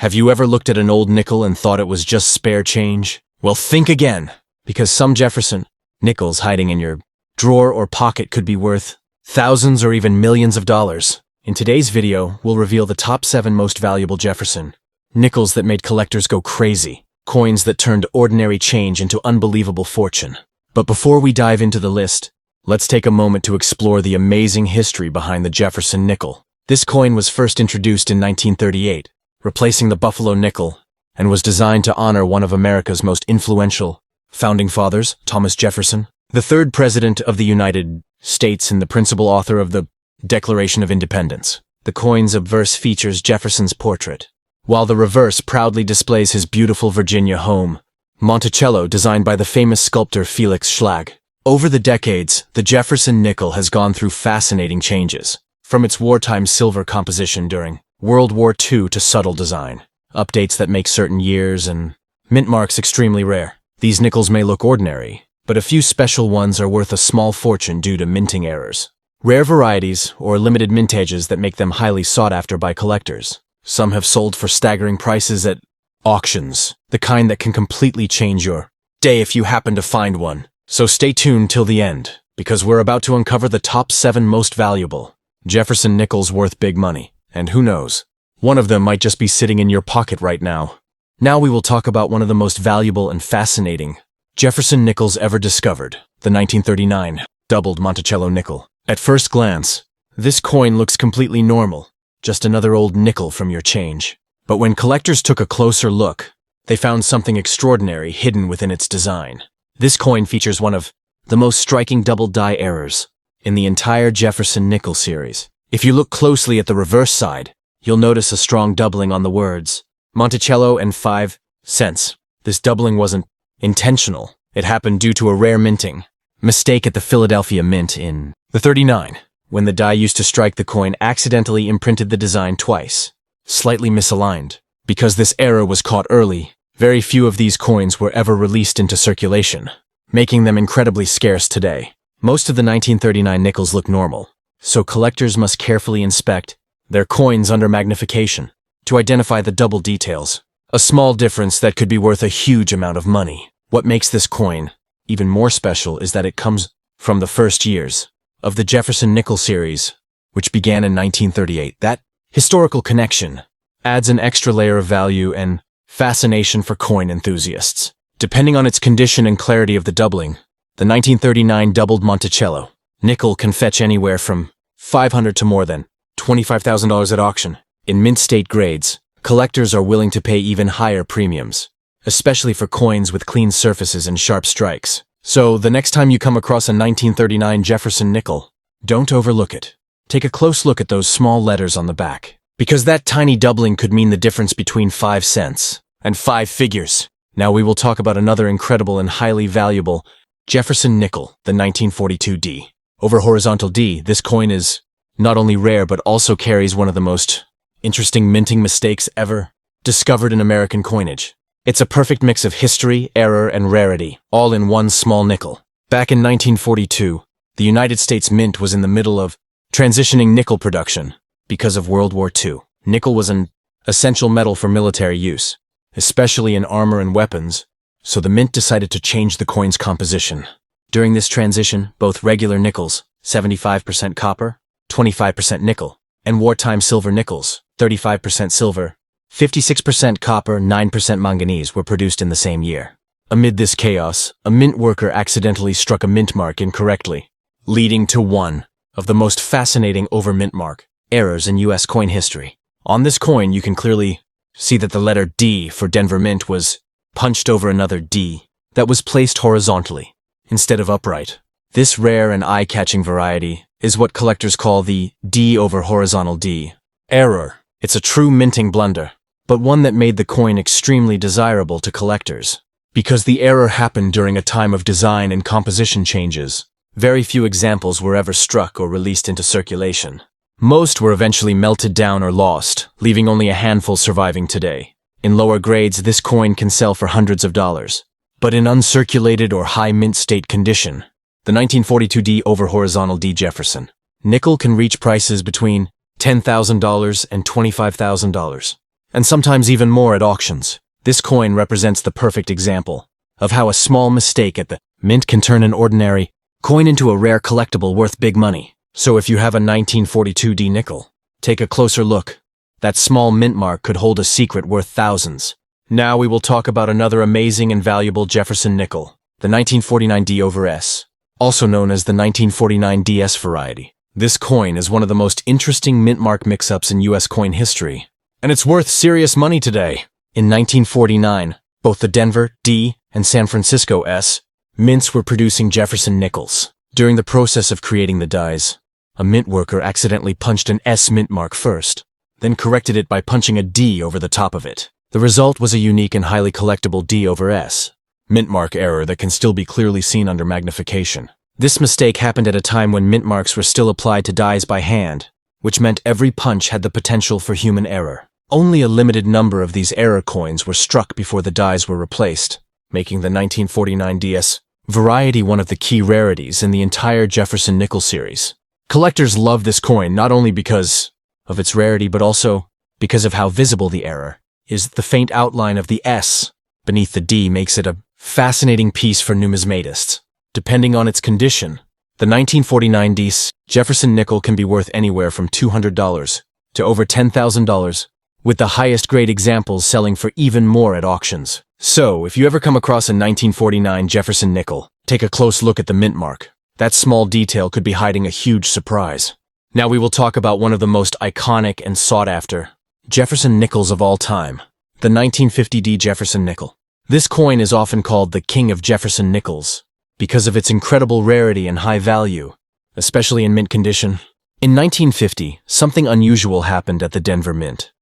Have you ever looked at an old nickel and thought it was just spare change? Well, think again, because some Jefferson nickels hiding in your drawer or pocket could be worth thousands or even millions of dollars. In today's video, we'll reveal the top 7 most valuable Jefferson nickels that made collectors go crazy, coins that turned ordinary change into unbelievable fortune. But before we dive into the list, let's take a moment to explore the amazing history behind the Jefferson nickel. This coin was first introduced in 1938, replacing the Buffalo nickel, and was designed to honor one of America's most influential founding fathers, Thomas Jefferson, the 3rd President of the United States and the principal author of the Declaration of Independence. The coin's obverse features Jefferson's portrait, while the reverse proudly displays his beautiful Virginia home, Monticello, designed by the famous sculptor Felix Schlag. Over the decades, the Jefferson nickel has gone through fascinating changes, from its wartime silver composition during World War II to subtle design, updates that make certain years and mint marks extremely rare. These nickels may look ordinary, but a few special ones are worth a small fortune due to minting errors. Rare varieties or limited mintages that make them highly sought after by collectors. Some have sold for staggering prices at auctions, the kind that can completely change your day if you happen to find one. So stay tuned till the end, because we're about to uncover the top 7 most valuable Jefferson nickels worth big money. And who knows, one of them might just be sitting in your pocket right now. Now we will talk about one of the most valuable and fascinating Jefferson nickels ever discovered, the 1939 doubled Monticello nickel. At first glance, this coin looks completely normal, just another old nickel from your change. But when collectors took a closer look, they found something extraordinary hidden within its design. This coin features one of the most striking double die errors in the entire Jefferson nickel series. If you look closely at the reverse side, you'll notice a strong doubling on the words Monticello and 5 cents. This doubling wasn't intentional. It happened due to a rare minting mistake at the Philadelphia Mint in the 39, when the die used to strike the coin accidentally imprinted the design twice, slightly misaligned. Because this error was caught early, very few of these coins were ever released into circulation, making them incredibly scarce today. Most of the 1939 nickels look normal, so collectors must carefully inspect their coins under magnification to identify the double details, a small difference that could be worth a huge amount of money. What makes this coin even more special is that it comes from the first years of the Jefferson nickel series, which began in 1938. That historical connection adds an extra layer of value and fascination for coin enthusiasts. Depending on its condition and clarity of the doubling, the 1939 doubled Monticello nickel can fetch anywhere from $500 to more than $25,000 at auction. In mint state grades, collectors are willing to pay even higher premiums, especially for coins with clean surfaces and sharp strikes. So, the next time you come across a 1939 Jefferson nickel, don't overlook it. Take a close look at those small letters on the back, because that tiny doubling could mean the difference between 5 cents and 5 figures. Now we will talk about another incredible and highly valuable Jefferson nickel, the 1942 D. Over horizontal D, this coin is not only rare but also carries one of the most interesting minting mistakes ever discovered in American coinage. It's a perfect mix of history, error, and rarity, all in one small nickel. Back in 1942, the United States Mint was in the middle of transitioning nickel production because of World War II. Nickel was an essential metal for military use, especially in armor and weapons, so the Mint decided to change the coin's composition. During this transition, both regular nickels, 75% copper, 25% nickel, and wartime silver nickels, 35% silver, 56% copper, 9% manganese, were produced in the same year. Amid this chaos, a mint worker accidentally struck a mint mark incorrectly, leading to one of the most fascinating over-mint mark errors in U.S. coin history. On this coin, you can clearly see that the letter D for Denver Mint was punched over another D that was placed horizontally instead of upright. This rare and eye-catching variety is what collectors call the D over horizontal D error. It's a true minting blunder, but one that made the coin extremely desirable to collectors. Because the error happened during a time of design and composition changes, very few examples were ever struck or released into circulation. Most were eventually melted down or lost, leaving only a handful surviving today. In lower grades, this coin can sell for hundreds of dollars. But in uncirculated or high mint state condition, the 1942 D over horizontal D Jefferson nickel can reach prices between $10,000 and $25,000. and sometimes even more at auctions. This coin represents the perfect example of how a small mistake at the mint can turn an ordinary coin into a rare collectible worth big money. So if you have a 1942 D nickel, take a closer look. That small mint mark could hold a secret worth thousands. Now we will talk about another amazing and valuable Jefferson nickel, the 1949 D/S, also known as the 1949 DS variety. This coin is one of the most interesting mint mark mix-ups in US coin history, and it's worth serious money today. In 1949, both the Denver D and San Francisco S mints were producing Jefferson nickels. During the process of creating the dies, a mint worker accidentally punched an S mint mark first, then corrected it by punching a D over the top of it. The result was a unique and highly collectible D/S mint mark error that can still be clearly seen under magnification. This mistake happened at a time when mint marks were still applied to dies by hand, which meant every punch had the potential for human error. Only a limited number of these error coins were struck before the dies were replaced, making the 1949 DS variety one of the key rarities in the entire Jefferson nickel series. Collectors love this coin not only because of its rarity but also because of how visible the error is. The faint outline of the S beneath the D makes it a fascinating piece for numismatists. Depending on its condition, the 1949 D Jefferson nickel can be worth anywhere from $200 to over $10,000, with the highest grade examples selling for even more at auctions. So, if you ever come across a 1949 Jefferson nickel, take a close look at the mint mark. That small detail could be hiding a huge surprise. Now we will talk about one of the most iconic and sought-after Jefferson nickels of all time, the 1950 D Jefferson nickel. This coin is often called the King of Jefferson nickels because of its incredible rarity and high value, especially in mint condition. In 1950, something unusual happened at the Denver Mint.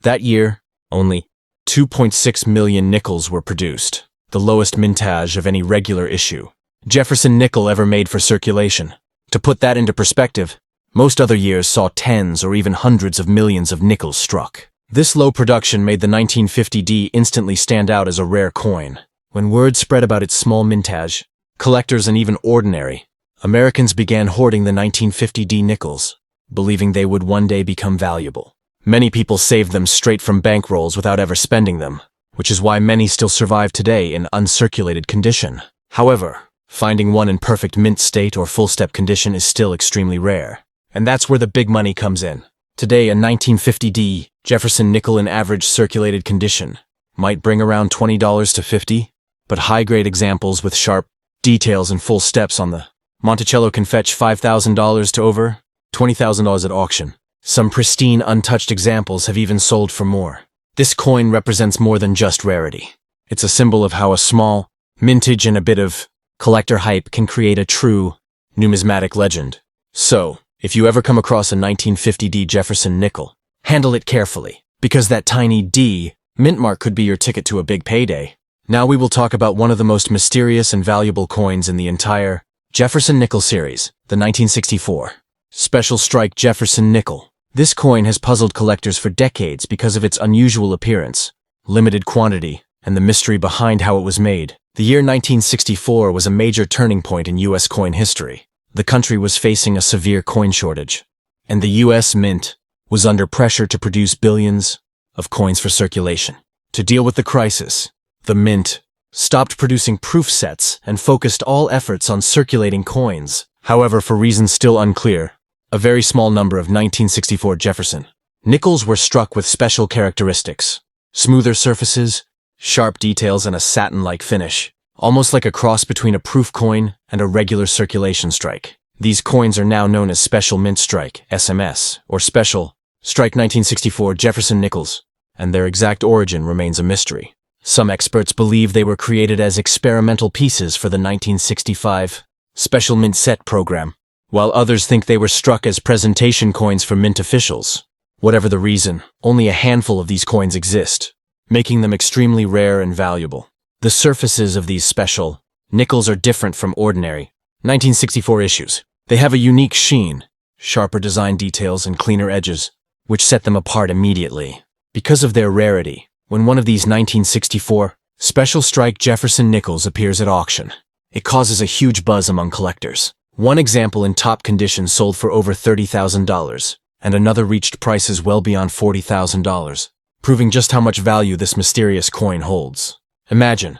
That year, only 2.6 million nickels were produced, the lowest mintage of any regular issue Jefferson nickel ever made for circulation. To put that into perspective, most other years saw tens or even hundreds of millions of nickels struck. This low production made the 1950 D instantly stand out as a rare coin. When word spread about its small mintage, collectors and even ordinary Americans began hoarding the 1950 D nickels, believing they would one day become valuable. Many people saved them straight from bankrolls without ever spending them, which is why many still survive today in uncirculated condition. However, finding one in perfect mint state or full-step condition is still extremely rare. And that's where the big money comes in. Today, a 1950 D Jefferson nickel in average circulated condition might bring around $20 to $50, but high-grade examples with sharp details and full steps on the Monticello can fetch $5,000 to over $20,000 at auction. Some pristine, untouched examples have even sold for more. This coin represents more than just rarity. It's a symbol of how a small mintage and a bit of collector hype can create a true numismatic legend. So, if you ever come across a 1950 D Jefferson nickel, handle it carefully, because that tiny D mint mark could be your ticket to a big payday. Now we will talk about one of the most mysterious and valuable coins in the entire Jefferson nickel series, the 1964 Special Strike Jefferson nickel. This coin has puzzled collectors for decades because of its unusual appearance, limited quantity, and the mystery behind how it was made. The year 1964 was a major turning point in US coin history. The country was facing a severe coin shortage, and the US Mint was under pressure to produce billions of coins for circulation. To deal with the crisis, the Mint stopped producing proof sets and focused all efforts on circulating coins. However, for reasons still unclear, a very small number of 1964 Jefferson nickels were struck with special characteristics: smoother surfaces, sharp details, and a satin-like finish, almost like a cross between a proof coin and a regular circulation strike. These coins are now known as Special Mint Strike, SMS, or Special Strike 1964 Jefferson nickels, and their exact origin remains a mystery. Some experts believe they were created as experimental pieces for the 1965 Special Mint Set program, while others think they were struck as presentation coins for mint officials. Whatever the reason, only a handful of these coins exist, making them extremely rare and valuable. The surfaces of these special nickels are different from ordinary 1964 issues. They have a unique sheen, sharper design details, and cleaner edges, which set them apart immediately. Because of their rarity, when one of these 1964 Special Strike Jefferson nickels appears at auction, it causes a huge buzz among collectors. One example in top condition sold for over $30,000, and another reached prices well beyond $40,000. proving just how much value this mysterious coin holds. Imagine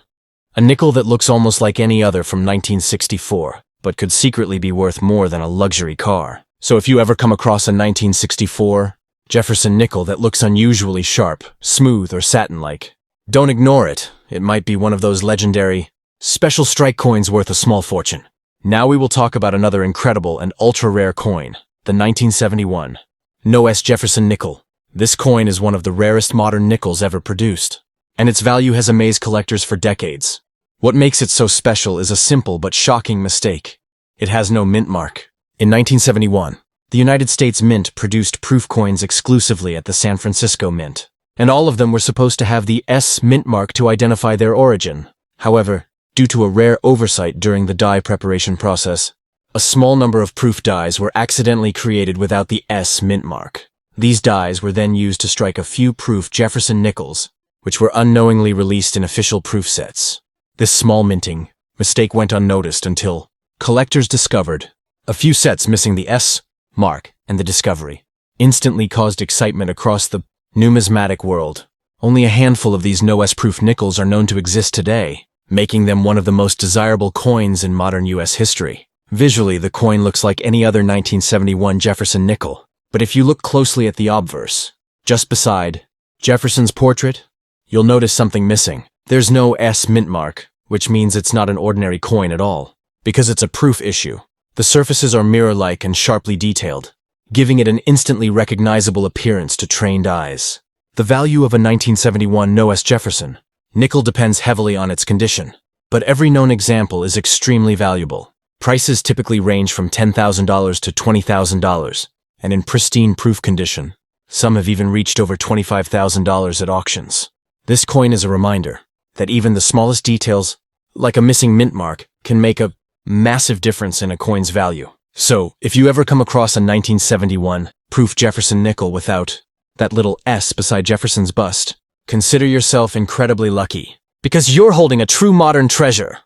a nickel that looks almost like any other from 1964, but could secretly be worth more than a luxury car. So if you ever come across a 1964 Jefferson nickel that looks unusually sharp, smooth, or satin-like, don't ignore it. It might be one of those legendary special strike coins worth a small fortune. Now we will talk about another incredible and ultra-rare coin, the 1971 No.S. Jefferson nickel. This coin is one of the rarest modern nickels ever produced, and its value has amazed collectors for decades. What makes it so special is a simple but shocking mistake. It has no mint mark. In 1971, the United States Mint produced proof coins exclusively at the San Francisco Mint, and all of them were supposed to have the S mint mark to identify their origin. However, due to a rare oversight during the die preparation process, a small number of proof dies were accidentally created without the S mint mark. These dies were then used to strike a few proof Jefferson nickels, which were unknowingly released in official proof sets. This small minting mistake went unnoticed until collectors discovered a few sets missing the S mark, and the discovery instantly caused excitement across the numismatic world. Only a handful of these No.S. proof nickels are known to exist today, making them one of the most desirable coins in modern U.S. history. Visually, the coin looks like any other 1971 Jefferson nickel, but if you look closely at the obverse, just beside Jefferson's portrait, you'll notice something missing. There's no S mint mark, which means it's not an ordinary coin at all, because it's a proof issue. The surfaces are mirror-like and sharply detailed, giving it an instantly recognizable appearance to trained eyes. The value of a 1971 No.S. Jefferson nickel depends heavily on its condition, but every known example is extremely valuable. Prices typically range from $10,000 to $20,000, and in pristine proof condition, some have even reached over $25,000 at auctions. This coin is a reminder that even the smallest details, like a missing mint mark, can make a massive difference in a coin's value. So, if you ever come across a 1971 proof Jefferson nickel without that little S beside Jefferson's bust, consider yourself incredibly lucky, because you're holding a true modern treasure.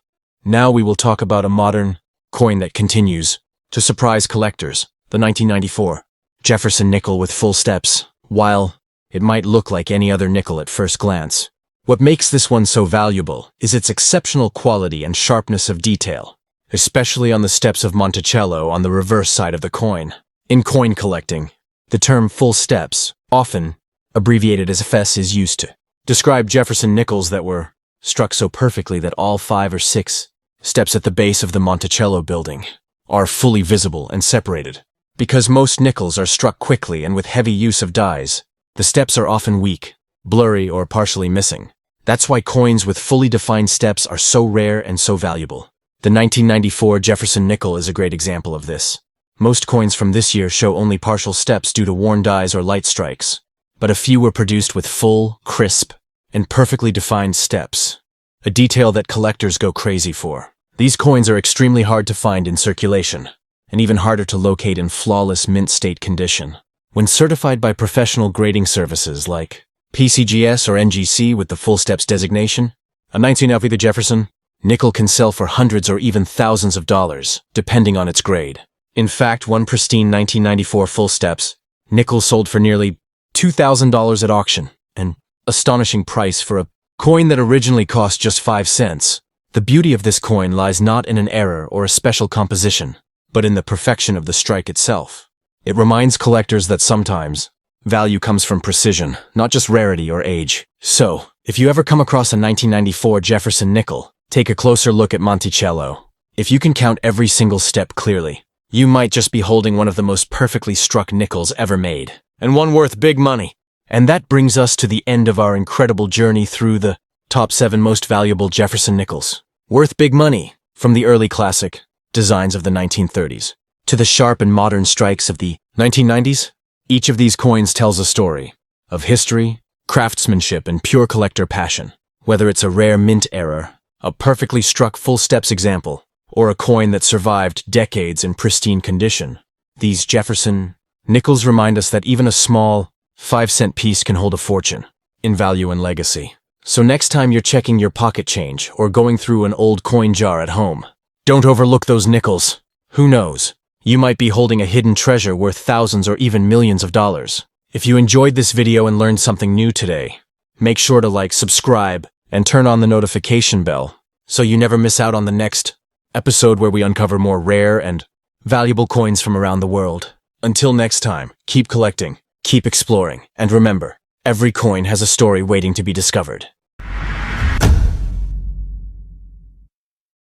Now we will talk about a modern coin that continues to surprise collectors, the 1994 Jefferson nickel with full steps. While it might look like any other nickel at first glance, what makes this one so valuable is its exceptional quality and sharpness of detail, especially on the steps of Monticello on the reverse side of the coin. In coin collecting, the term full steps, often abbreviated as FS, is used to describe Jefferson nickels that were struck so perfectly that all 5 or 6 steps at the base of the Monticello building are fully visible and separated. Because most nickels are struck quickly and with heavy use of dies, the steps are often weak, blurry, or partially missing. That's why coins with fully defined steps are so rare and so valuable. The 1994 Jefferson nickel is a great example of this. Most coins from this year show only partial steps due to worn dies or light strikes, but a few were produced with full, crisp, and perfectly defined steps, a detail that collectors go crazy for. These coins are extremely hard to find in circulation, and even harder to locate in flawless mint state condition. When certified by professional grading services like PCGS or NGC with the full steps designation, a 1990 Jefferson nickel can sell for hundreds or even thousands of dollars, depending on its grade. In fact, one pristine 1994 full steps nickel sold for nearly $2,000 at auction, an astonishing price for a coin that originally cost just 5 cents. The beauty of this coin lies not in an error or a special composition, but in the perfection of the strike itself. It reminds collectors that sometimes value comes from precision, not just rarity or age. So, if you ever come across a 1994 Jefferson nickel, take a closer look at Monticello. If you can count every single step clearly, you might just be holding one of the most perfectly struck nickels ever made, and one worth big money. And that brings us to the end of our incredible journey through the top 7 most valuable Jefferson nickels. Worth big money, from the early classic designs of the 1930s to the sharp and modern strikes of the 1990s. Each of these coins tells a story of history, craftsmanship, and pure collector passion. Whether it's a rare mint error, a perfectly struck full steps example, or a coin that survived decades in pristine condition, these Jefferson nickels remind us that even a small 5-cent piece can hold a fortune in value and legacy. So next time you're checking your pocket change or going through an old coin jar at home, don't overlook those nickels. Who knows? You might be holding a hidden treasure worth thousands or even millions of dollars. If you enjoyed this video and learned something new today, make sure to like, subscribe, and turn on the notification bell so you never miss out on the next episode where we uncover more rare and valuable coins from around the world. Until next time, keep collecting, keep exploring, and remember, every coin has a story waiting to be discovered.